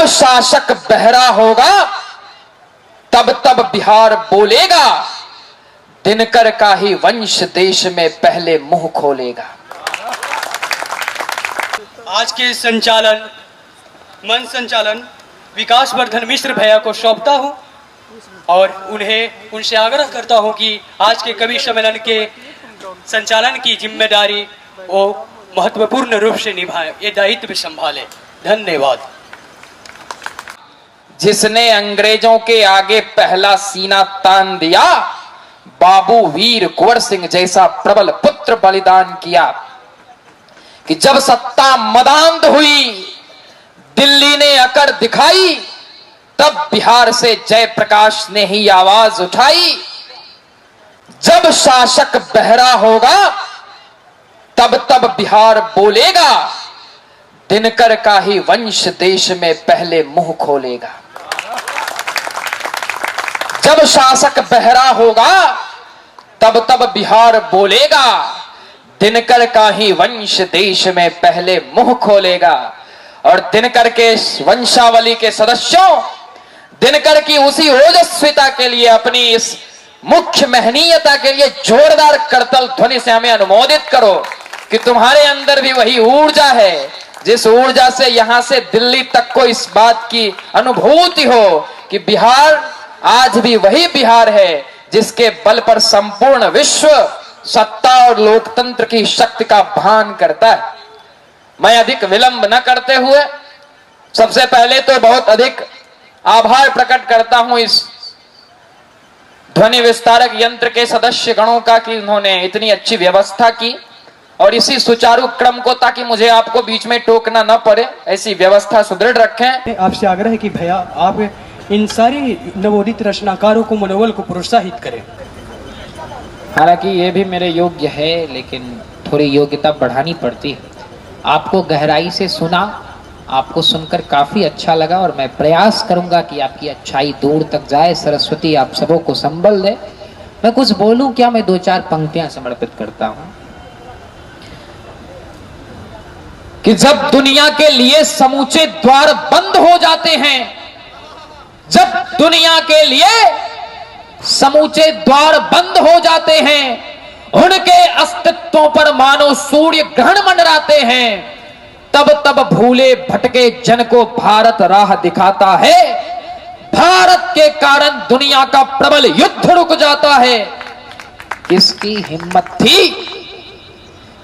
शासक बहरा होगा तब तब बिहार बोलेगा, दिनकर का ही वंश देश में पहले मुंह खोलेगा। आज के संचालन मंच संचालन विकास वर्धन मिश्र भैया को सौंपता हूं और उनसे आग्रह करता हूं कि आज के कवि सम्मेलन के संचालन की जिम्मेदारी वो महत्वपूर्ण रूप से निभाए, ये दायित्व संभाले। धन्यवाद। जिसने अंग्रेजों के आगे पहला सीना तान दिया, बाबू वीर कुंवर सिंह जैसा प्रबल पुत्र बलिदान किया कि जब सत्ता मदांध हुई, दिल्ली ने अकड़ दिखाई, तब बिहार से जयप्रकाश ने ही आवाज उठाई। जब शासक बहरा होगा तब तब बिहार बोलेगा, दिनकर का ही वंश देश में पहले मुंह खोलेगा। जब शासक बहरा होगा तब तब बिहार बोलेगा, दिनकर का ही वंश देश में पहले मुंह खोलेगा। और दिनकर के वंशावली के सदस्यों, दिनकर की उसी ओजस्विता के लिए, अपनी इस मुख्य महनीयता के लिए जोरदार करतल ध्वनि से हमें अनुमोदित करो कि तुम्हारे अंदर भी वही ऊर्जा है जिस ऊर्जा से यहां से दिल्ली तक को इस बात की अनुभूति हो कि बिहार आज भी वही बिहार है जिसके बल पर संपूर्ण विश्व सत्ता और लोकतंत्र की शक्ति का भान करता है। मैं अधिक विलंब न करते हुए सबसे पहले तो बहुत अधिक आभार प्रकट करता हूं इस ध्वनि विस्तारक यंत्र के सदस्य गणों का कि उन्होंने इतनी अच्छी व्यवस्था की और इसी सुचारू क्रम को, ताकि मुझे आपको बीच में टोकना न पड़े, ऐसी व्यवस्था सुदृढ़ रखें। आपसे आग्रह है कि भैया आप इन सारी नवोदित रचनाकारों को, मनोबल को प्रोत्साहित करें। हालांकि ये भी मेरे योग्य है, लेकिन थोड़ी योग्यता बढ़ानी पड़ती है। आपको गहराई से सुना, आपको सुनकर काफी अच्छा लगा और मैं प्रयास करूंगा कि आपकी अच्छाई दूर तक जाए। सरस्वती आप सबों को संबल दे। मैं कुछ बोलूं क्या, मैं दो चार पंक्तियां समर्पित करता हूं कि जब दुनिया के लिए समूचे द्वार बंद हो जाते हैं, जब दुनिया के लिए समूचे द्वार बंद हो जाते हैं, उनके अस्तित्वों पर मानो सूर्य ग्रहण मंडराते हैं, तब तब भूले भटके जन को भारत राह दिखाता है। भारत के कारण दुनिया का प्रबल युद्ध रुक जाता है। किसकी हिम्मत थी,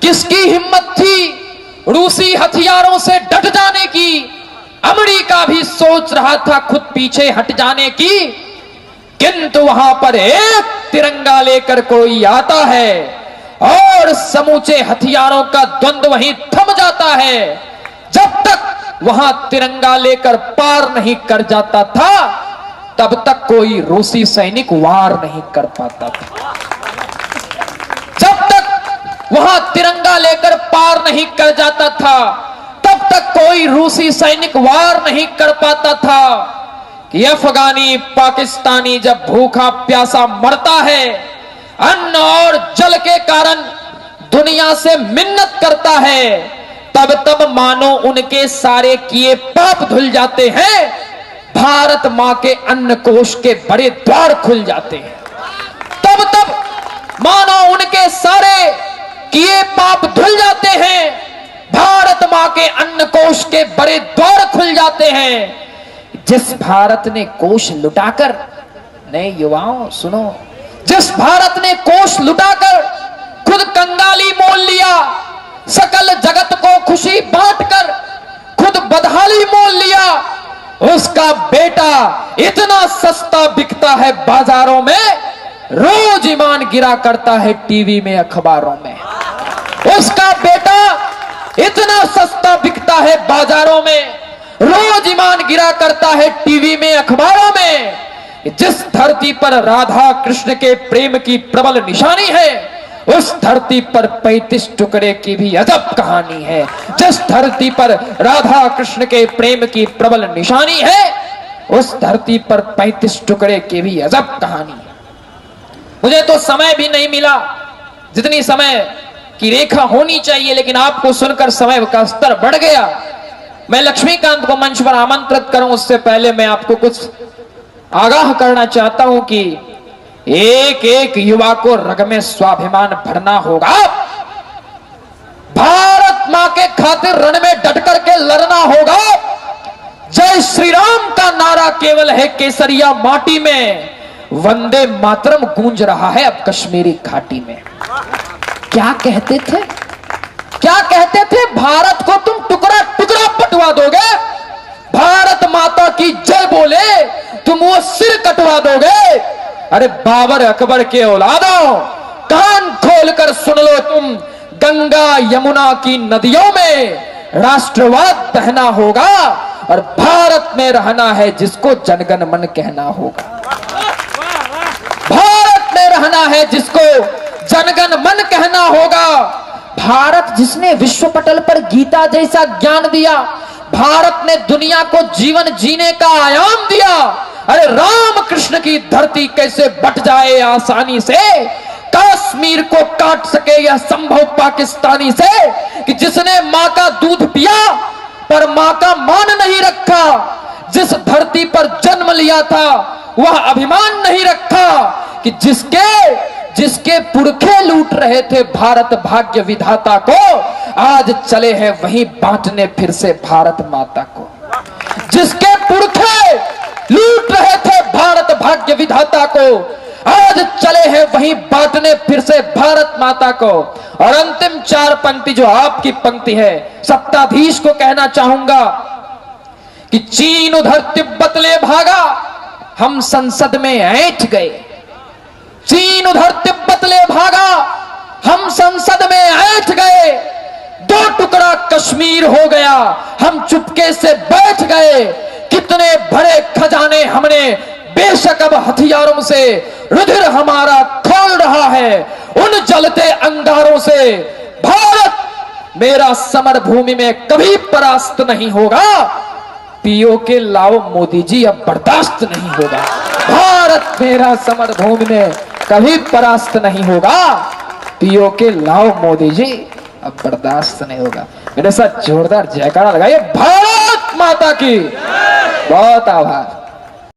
किसकी हिम्मत थी रूसी हथियारों से डट जाने की। अमेरिका भी सोच रहा था खुद पीछे हट जाने की, किंतु वहां पर एक तिरंगा लेकर कोई आता है और समूचे हथियारों का द्वंद्व वहीं थम जाता है। जब तक वहां तिरंगा लेकर पार नहीं कर जाता था, तब तक कोई रूसी सैनिक वार नहीं कर पाता था। जब तक वहां तिरंगा लेकर पार नहीं कर जाता था, तब तक कोई रूसी सैनिक वार नहीं कर पाता था। कि अफगानी पाकिस्तानी जब भूखा प्यासा मरता है, अन्न और जल के कारण दुनिया से मिन्नत करता है, तब तब मानो उनके सारे किए पाप धुल जाते हैं। भारत मां के अन्न कोश के बड़े द्वार खुल जाते हैं। तब तब मानो उनके सारे किए पाप धुल जाते हैं। भारत मां के अन्न कोश के बड़े द्वार खुल जाते हैं। जिस भारत ने कोष लुटाकर, नए युवाओं सुनो, जिस भारत ने कोष लुटाकर खुद कंगाली मोल लिया, सकल जगत को खुशी बांटकर खुद बदहाली मोल लिया, उसका बेटा इतना सस्ता बिकता है बाजारों में, रोज ईमान गिरा करता है टीवी में, अखबारों में। उसका बेटा इतना सस्ता बिकता है बाजारों में, रोज ईमान गिरा करता है टीवी में, अखबारों में। जिस धरती पर राधा कृष्ण के प्रेम की प्रबल निशानी है, उस धरती पर 35 टुकड़े की भी अजब कहानी है। जिस धरती पर राधा कृष्ण के प्रेम की प्रबल निशानी है, उस धरती पर 35 टुकड़े की भी अजब कहानी है। मुझे तो समय भी नहीं मिला जितनी समय की रेखा होनी चाहिए, लेकिन आपको सुनकर समय का स्तर बढ़ गया। मैं लक्ष्मीकांत को मंच पर आमंत्रित करूं उससे पहले मैं आपको कुछ आगाह करना चाहता हूं कि एक एक युवा को रग में स्वाभिमान भरना होगा। भारत मां के खातिर रण में डट करके लड़ना होगा। जय श्री राम का नारा केवल है केसरिया माटी में, वंदे मातरम गूंज रहा है अब कश्मीरी घाटी में। क्या कहते थे, क्या कहते थे? भारत को तुम टुकड़ा टुकड़ा पटवा दोगे, भारत माता की जय बोले तुम वो सिर कटवा दोगे। अरे बाबर अकबर के औलादों, कान खोलकर सुन लो तुम, गंगा यमुना की नदियों में राष्ट्रवाद बहना होगा और भारत में रहना है जिसको जनगण मन कहना होगा। भारत में रहना है जिसको जनगण मन कहना होगा। भारत जिसने विश्व पटल पर गीता जैसा ज्ञान दिया, भारत ने दुनिया को जीवन जीने का आयाम दिया। अरे राम कृष्ण की धरती कैसे बट जाए आसानी से, कश्मीर को काट सके यह संभव पाकिस्तानी से, कि जिसने मां का दूध पिया पर मां का मान नहीं रखा, जिस धरती पर जन्म लिया था वह अभिमान नहीं रखा, कि जिसके पुरखे लूट रहे थे भारत भाग्य विधाता को, आज चले हैं वहीं बांटने फिर से भारत माता को। जिसके पुरखे लूट रहे थे भारत भाग्य विधाता को, आज चले हैं वहीं बांटने फिर से भारत माता को। और अंतिम चार पंक्ति जो आपकी पंक्ति है, सत्ताधीश को कहना चाहूंगा कि चीन उधर तिब्बत ले भागा, हम संसद में ऐंठ गए। चीन उधर तिब्बत ले भागा, हम संसद में ऐंठ गए। दो टुकड़ा कश्मीर हो गया, हम चुपके से बैठ गए। कितने बड़े खजाने हमने, बेशक अब हथियारों से रुधिर हमारा खोल रहा है, उन जलते अंगारों से भारत मेरा समर भूमि में कभी परास्त नहीं होगा। पीओ के लाओ मोदी जी अब बर्दाश्त नहीं होगा। भारत मेरा समर भूमि में कभी परास्त नहीं होगा। पीओ के लाओ मोदी जी अब बर्दाश्त नहीं होगा। मेरे साथ जोरदार जयकारा लगाइए भारत माता की। बहुत आभार।